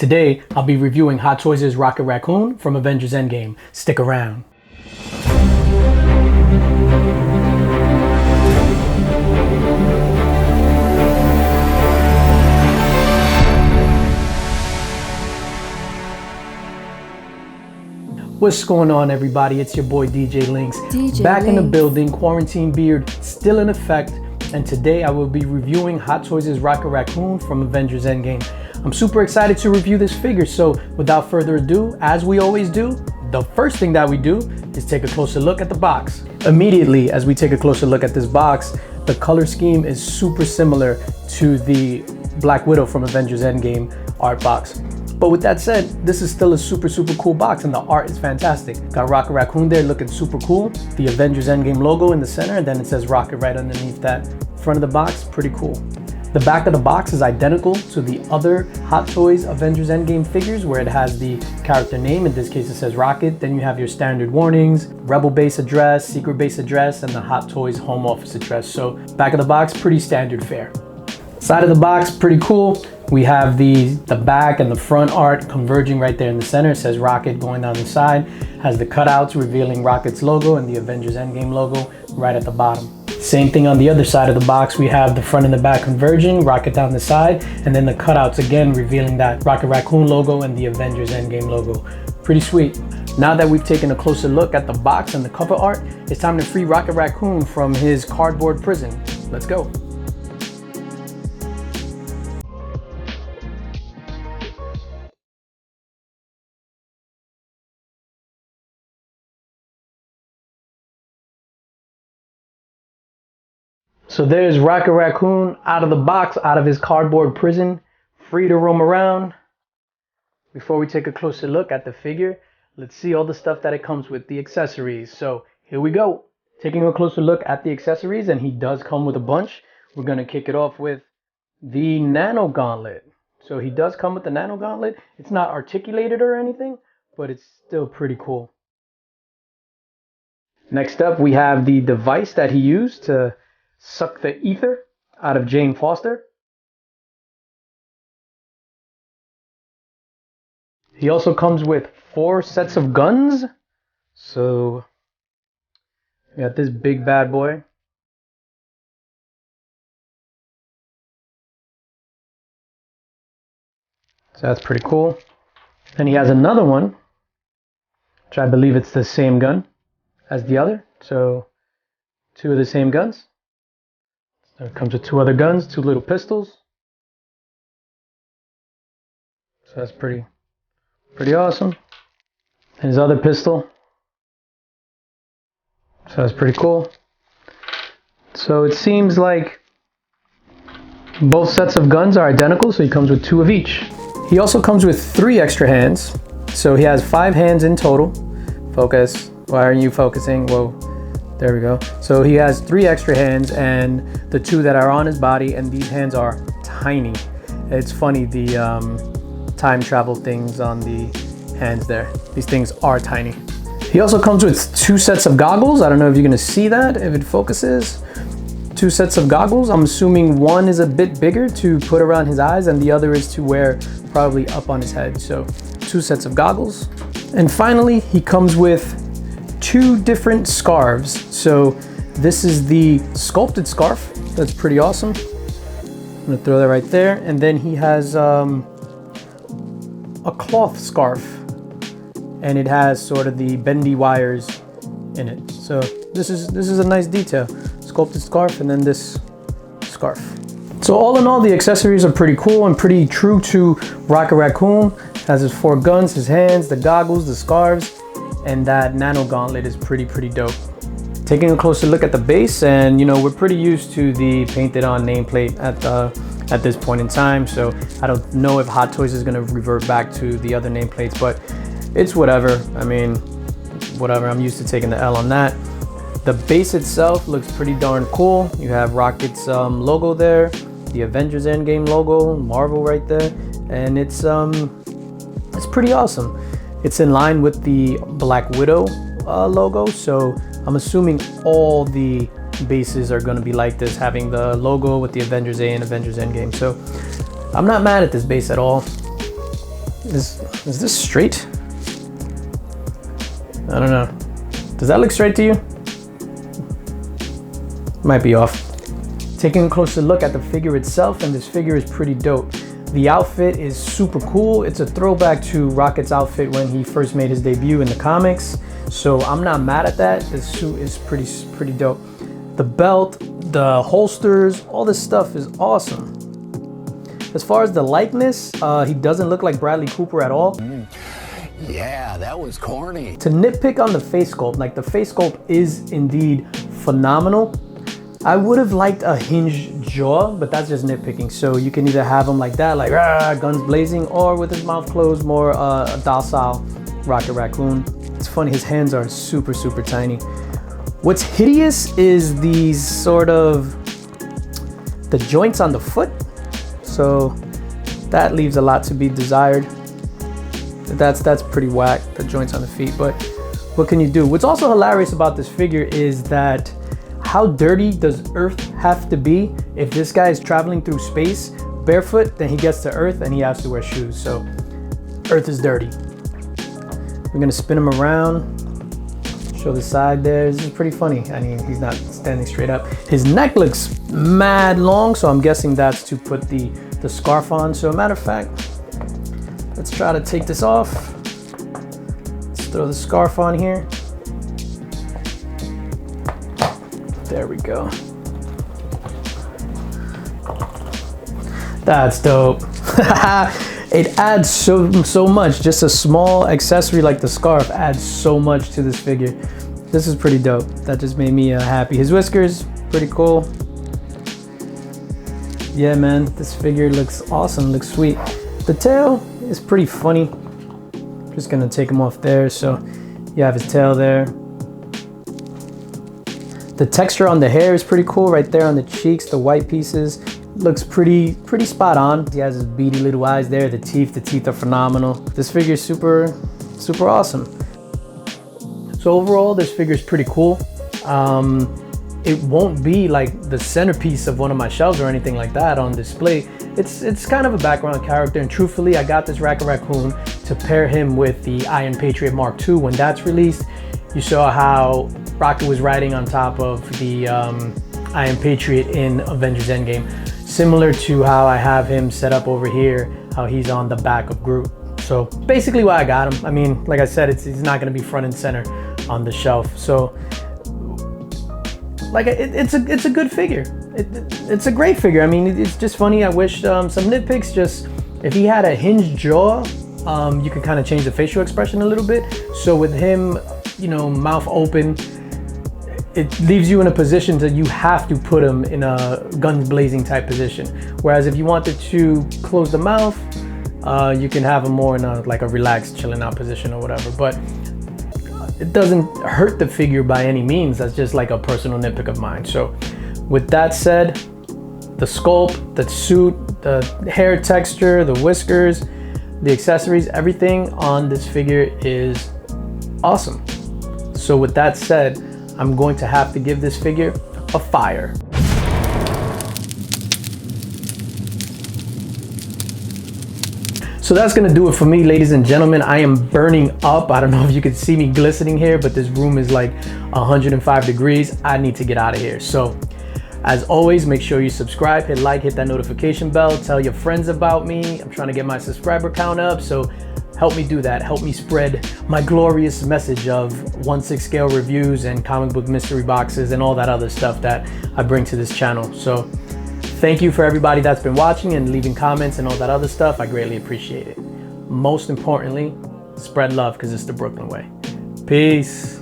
Today, I'll be reviewing Hot Toys' Rocket Raccoon from Avengers Endgame. Stick around. What's going on, everybody? It's your boy DJ Links. Back in the building, quarantine beard still in effect, and today I will be reviewing Hot Toys' Rocket Raccoon from Avengers Endgame. I'm super excited to review this figure, so without further ado, as we always do, the first thing that we do is take a closer look at the box. Immediately, as we take a closer look at this box, the color scheme is super similar to the Black Widow from Avengers Endgame art box. But with that said, this is still a super cool box and the art is fantastic. Got Rocket Raccoon there looking super cool. The Avengers Endgame logo in the center, and then it says Rocket right underneath that. Front of the box, pretty cool. The back of the box is identical to the other Hot Toys Avengers Endgame figures where it has the character name. In this case, it says Rocket. Then you have your standard warnings, Rebel base address, secret base address, and the Hot Toys home office address. So back of the box, pretty standard fare. Side of the box, pretty cool. We have the back and the front art converging right there in the center. It says Rocket going down the side. Has the cutouts revealing Rocket's logo and the Avengers Endgame logo right at the bottom. Same thing on the other side of the box. We have the front and the back converging, Rocket down the side, and then the cutouts again revealing that Rocket Raccoon logo and the Avengers Endgame logo. Pretty sweet. Now that we've taken a closer look at the box and the cover art, it's time to free Rocket Raccoon from his cardboard prison. Let's go. So there's Rocket Raccoon out of the box, out of his cardboard prison, free to roam around. Before we take a closer look at the figure, let's see all the stuff that it comes with, the accessories. So here we go. Taking a closer look at the accessories, and he does come with a bunch. We're going to kick it off with the Nano Gauntlet. So he does come with the Nano Gauntlet. It's not articulated or anything, but it's still pretty cool. Next up, we have the device that he used to suck the ether out of Jane Foster. He also comes with 4 sets of guns. So we got this big bad boy. So that's pretty cool. And he has another one, which I believe it's the same gun as the other. So 2 of the same guns. So it comes with 2 other guns, 2 little pistols. So that's pretty awesome. And his other pistol. So that's pretty cool. So it seems like both sets of guns are identical, so he comes with 2 of each. He also comes with 3 extra hands. So he has 5 hands in total. Focus. Why aren't you focusing? Whoa. There we go. So he has 3 extra hands and the 2 that are on his body, and these hands are tiny. It's funny, the time travel things on the hands there. These things are tiny. He also comes with 2 sets of goggles. I don't know if you're gonna see that, if it focuses. 2 sets of goggles. I'm assuming one is a bit bigger to put around his eyes and the other is to wear probably up on his head. So 2 sets of goggles. And finally, he comes with 2 different scarves. So this is the sculpted scarf. That's pretty awesome. I'm gonna throw that right there. And then he has a cloth scarf, and it has sort of the bendy wires in it. So this is a nice detail. Sculpted scarf, and then this scarf. So all in all, the accessories are pretty cool and pretty true to Rocket Raccoon. Has his 4 guns, his hands, the goggles, the scarves, and that Nano Gauntlet is pretty dope. Taking a closer look at the base, and you know, we're pretty used to the painted on nameplate at this point in time, so I don't know if Hot Toys is gonna revert back to the other nameplates, but it's whatever. I mean, whatever, I'm used to taking the L on that. The base itself looks pretty darn cool. You have Rocket's logo there, the Avengers Endgame logo, Marvel right there, and it's pretty awesome. It's in line with the Black Widow logo, so I'm assuming all the bases are going to be like this, having the logo with the Avengers A and Avengers Endgame. So I'm not mad at this base at all. Is this straight? I don't know. Does that look straight to you? Might be off. Taking a closer look at the figure itself, and this figure is pretty dope. The outfit is super cool. It's a throwback to Rocket's outfit when he first made his debut in the comics. So I'm not mad at that. This suit is pretty dope. The belt, the holsters, all this stuff is awesome. As far as the likeness, he doesn't look like Bradley Cooper at all. Yeah, that was corny. To nitpick on the face sculpt, like the face sculpt is indeed phenomenal. I would have liked a hinged jaw, but that's just nitpicking. So you can either have him like that, like guns blazing, or with his mouth closed, more a docile Rocket Raccoon. It's funny, his hands are super tiny. What's hideous is these sort of the joints on the foot. So that leaves a lot to be desired. That's pretty whack, the joints on the feet, but what can you do? What's also hilarious about this figure is that how dirty does Earth have to be if this guy is traveling through space barefoot, then he gets to Earth and he has to wear shoes. So Earth is dirty. We're gonna spin him around, show the side there. This is pretty funny. I mean, he's not standing straight up. His neck looks mad long, so I'm guessing that's to put the scarf on. So matter of fact, let's try to take this off. Let's throw the scarf on here. There we go. That's dope. It adds so much. Just a small accessory like the scarf adds so much to this figure. This is pretty dope. That just made me happy. His whiskers, pretty cool. Yeah, man, this figure looks awesome, looks sweet. The tail is pretty funny. Just gonna take him off there. So you have his tail there. The texture on the hair is pretty cool right there on the cheeks, the white pieces. Looks pretty spot on. He has his beady little eyes there, the teeth are phenomenal. This figure is super awesome. So overall, this figure is pretty cool. It won't be like the centerpiece of one of my shelves or anything like that on display. It's kind of a background character, and truthfully, I got this Rocket Raccoon to pair him with the Iron Patriot Mark II when that's released. You saw how Rocket was riding on top of the Iron Patriot in Avengers Endgame. Similar to how I have him set up over here, how he's on the back of Groot. So basically why I got him. I mean, like I said, he's not gonna be front and center on the shelf. So like it's a good figure. It's a great figure. I mean, it's just funny. I wish some nitpicks, just if he had a hinged jaw, you could kind of change the facial expression a little bit. So with him, you know, mouth open, it leaves you in a position that you have to put him in a guns blazing type position. Whereas if you wanted to close the mouth, you can have him more in a relaxed, chilling out position or whatever. But it doesn't hurt the figure by any means. That's just like a personal nitpick of mine. So with that said, the sculpt, the suit, the hair texture, the whiskers, the accessories, everything on this figure is awesome. So with that said, I'm going to have to give this figure a fire. So that's gonna do it for me, ladies and gentlemen. I am burning up. I don't know if you can see me glistening here, but this room is like 105 degrees. I need to get out of here. So as always, make sure you subscribe, hit like, hit that notification bell, tell your friends about me. I'm trying to get my subscriber count up, so help me do that. Help me spread my glorious message of 1/6 scale reviews and comic book mystery boxes and all that other stuff that I bring to this channel. So thank you for everybody that's been watching and leaving comments and all that other stuff. I greatly appreciate it. Most importantly, spread love, because it's the Brooklyn way. Peace.